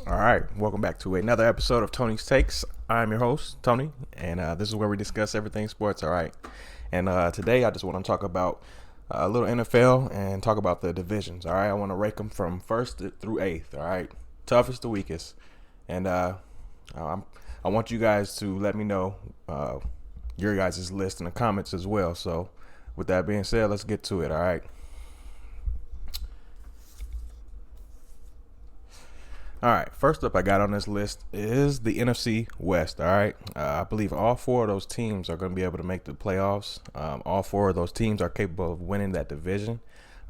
All right, welcome back to another episode of Tony's Takes. I'm your host, Tony, and this is where we discuss everything sports. All right, and today I just want to talk about a little NFL and talk about the divisions. All right, I want to rank them from first through eighth. All right, toughest to weakest, and I want you guys to let me know your guys' list in the comments as well. So, with that being said, let's get to it. All right. All right, first up I got on this list is the NFC West. All right, I believe all four of those teams are going to be able to make the playoffs. All four of those teams are capable of winning that division.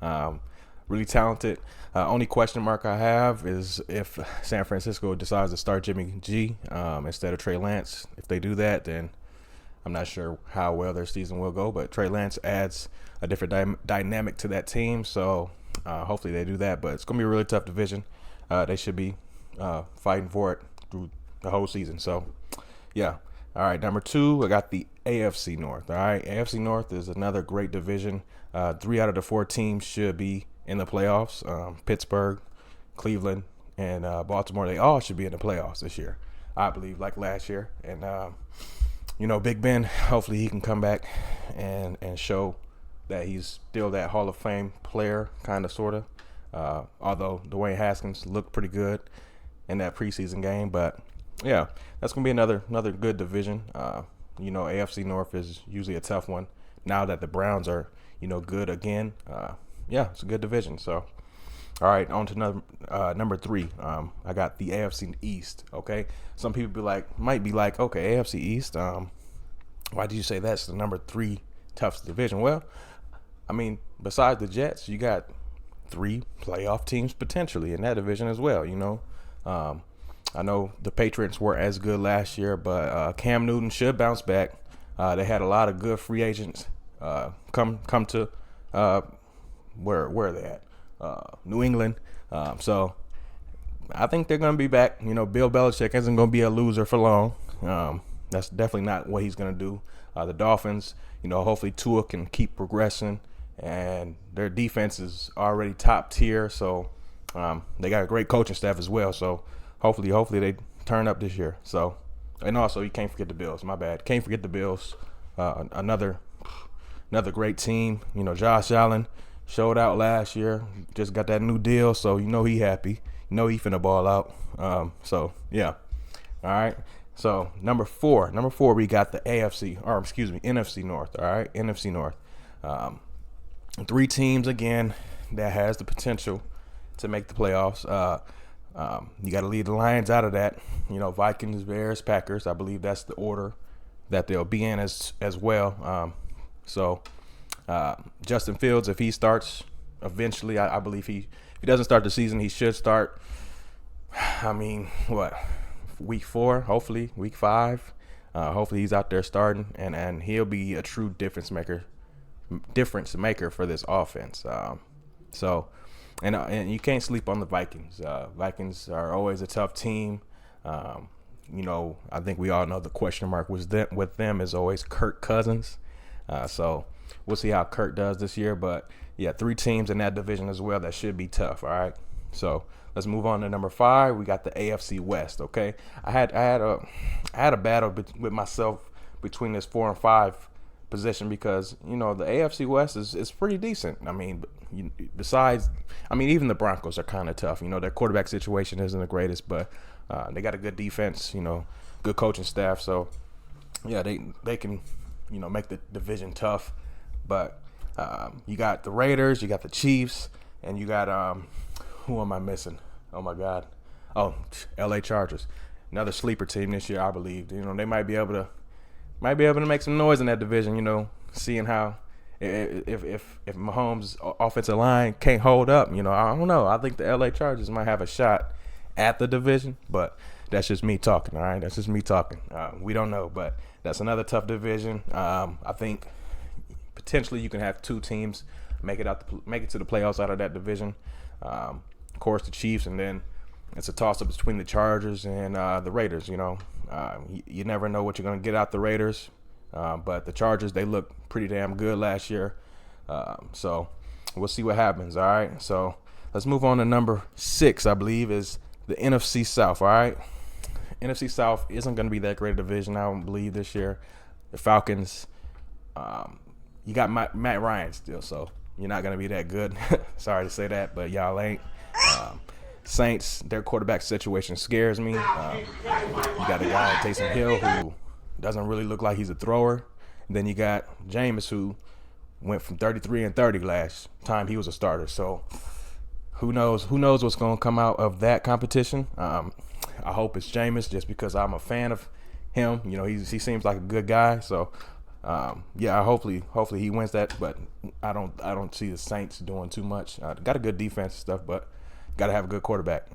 Really talented. Only question mark I have is if San Francisco decides to start Jimmy G instead of Trey Lance. If they do that, then I'm not sure how well their season will go. But Trey Lance adds a different dynamic to that team, so hopefully they do that. But it's going to be a really tough division. They should be fighting for it through the whole season. So, yeah. All right, number two, I got the AFC North. All right, AFC North is another great division. 3 out of the 4 teams should be in the playoffs. Pittsburgh, Cleveland, and Baltimore, they all should be in the playoffs this year, I believe, like last year. And, Big Ben, hopefully he can come back and show that he's still that Hall of Fame player, kind of, sort of. Although Dwayne Haskins looked pretty good in that preseason game, but yeah, that's gonna be another good division. AFC North is usually a tough one. Now that the Browns are good again, it's a good division. So, all right, on to number 3. I got the AFC East. Okay, some people might be like, okay, AFC East. Why did you say that's the number 3 toughest division? Well, I mean, besides the Jets, you got 3 playoff teams potentially in that division as well. I know the Patriots were as good last year, but Cam Newton should bounce back. They had a lot of good free agents come to where are they at? New England. So I think they're going to be back. Bill Belichick isn't going to be a loser for long. That's definitely not what he's going to do. The Dolphins, hopefully Tua can keep progressing. And their defense is already top tier, so they got a great coaching staff as well. So hopefully they turn up this year. So, and also you can't forget the Bills. My bad, can't forget the Bills. Another great team. Josh Allen showed out last year. Just got that new deal, so he happy. He finna ball out. So yeah, all right. So number four, we got the NFC North. All right, NFC North. 3 teams again that has the potential to make the playoffs. You got to leave the Lions out of that. Vikings, Bears, Packers. I believe that's the order that they'll be in as well. Justin Fields, if he starts eventually, I believe if he doesn't start the season, he should start. Week 4, hopefully week 5. Hopefully he's out there starting, and he'll be a true difference maker for this offense. And you can't sleep on the Vikings. Vikings are always a tough team. I think we all know the question mark with them is always Kirk Cousins. So we'll see how Kirk does this year. But yeah, 3 teams in that division as well that should be tough. All right. So let's move on to number 5. We got the AFC West. Okay, I had a battle with myself between this 4 and 5 position because the AFC West is pretty decent. Even the Broncos are kind of tough. Their quarterback situation isn't the greatest, but they got a good defense. Good coaching staff. So yeah, they can make the division tough. But you got the Raiders, you got the Chiefs, and you got who am I missing? Oh my God, LA Chargers, another sleeper team this year. I believe they might be able to make some noise in that division, seeing how if Mahomes' offensive line can't hold up, I don't know. I think the LA Chargers might have a shot at the division, but that's just me talking, all right? That's just me talking. We don't know, but that's another tough division. I think potentially you can have 2 teams make it to the playoffs out of that division. Of course, the Chiefs, and then it's a toss-up between the Chargers and the Raiders. You never know what you're going to get out the Raiders, but the Chargers, they look pretty damn good last year. So we'll see what happens, all right? So let's move on to number 6, I believe, is the NFC South. All right, NFC South isn't going to be that great a division, I don't believe, this year. The Falcons, you got Matt Ryan still, so you're not going to be that good. Sorry to say that, but y'all ain't. Saints, their quarterback situation scares me. You got a guy, Taysom Hill, who doesn't really look like he's a thrower. And then you got Jameis, who went from 33-30 last time he was a starter. So who knows what's going to come out of that competition. I hope it's Jameis, just because I'm a fan of him. You know, he seems like a good guy. So yeah, hopefully he wins that. But I don't see the Saints doing too much. Got a good defense and stuff, but got to have a good quarterback.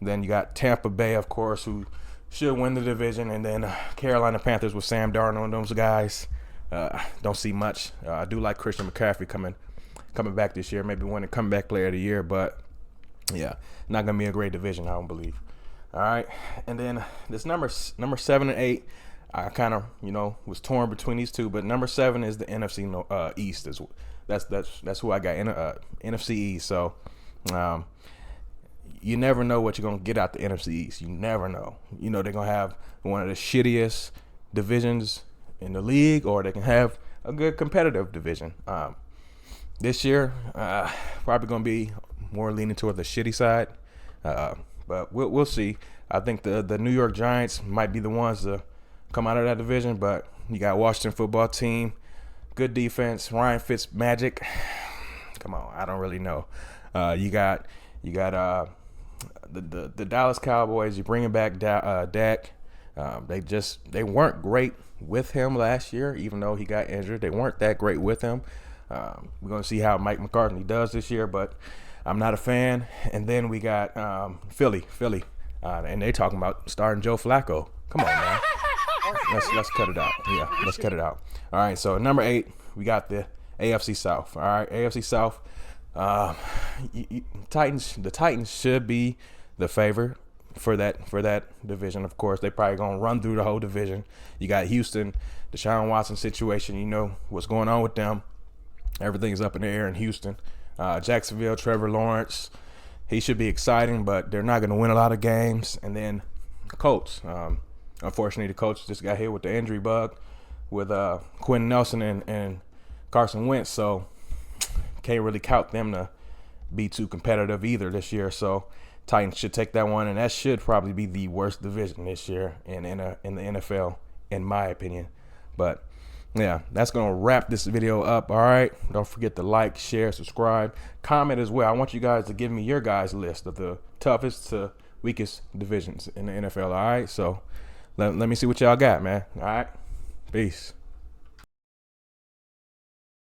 Then you got Tampa Bay, of course, who should win the division, and then Carolina Panthers with Sam Darnold and those guys. Don't see much. I do like Christian McCaffrey coming back this year, maybe winning comeback player of the year, but yeah, not gonna be a great division, I don't believe. All right, and then this number 7 and 8, I kind of was torn between these two, but number 7 is the NFC East. That's who I got in NFC East. So you never know what you're going to get out the NFC East. You never know. They're going to have one of the shittiest divisions in the league, or they can have a good competitive division. This year, probably going to be more leaning toward the shitty side. But we'll see. I think the New York Giants might be the ones to come out of that division, but you got Washington football team, good defense, Ryan Fitzmagic. Come on, I don't really know. You got the Dallas Cowboys. You're bringing back Dak. They weren't great with him last year, even though he got injured. They weren't that great with him. We're gonna see how Mike McCarthy does this year, but I'm not a fan. And then we got Philly, and they talking about starting Joe Flacco. Come on, man. Let's cut it out. Yeah, let's cut it out. All right, so number 8, we got the AFC South. All right, AFC South. The Titans should be the favorite for that division. Of course, they probably gonna run through the whole division. You got Houston, Deshaun Watson situation. You know what's going on with them. Everything's up in the air in Houston. Jacksonville, Trevor Lawrence. He should be exciting, but they're not going to win a lot of games. And then Colts. Unfortunately, the Colts just got hit with the injury bug with Quentin Nelson and Carson Wentz. So can't really count them to be too competitive either this year. So Titans should take that one, and that should probably be the worst division this year in the NFL, in my opinion. But yeah, that's going to wrap this video up. All right. Don't forget to like, share, subscribe, comment as well. I want you guys to give me your guys' list of the toughest to weakest divisions in the NFL. All right. So let me see what y'all got, man. All right. Peace.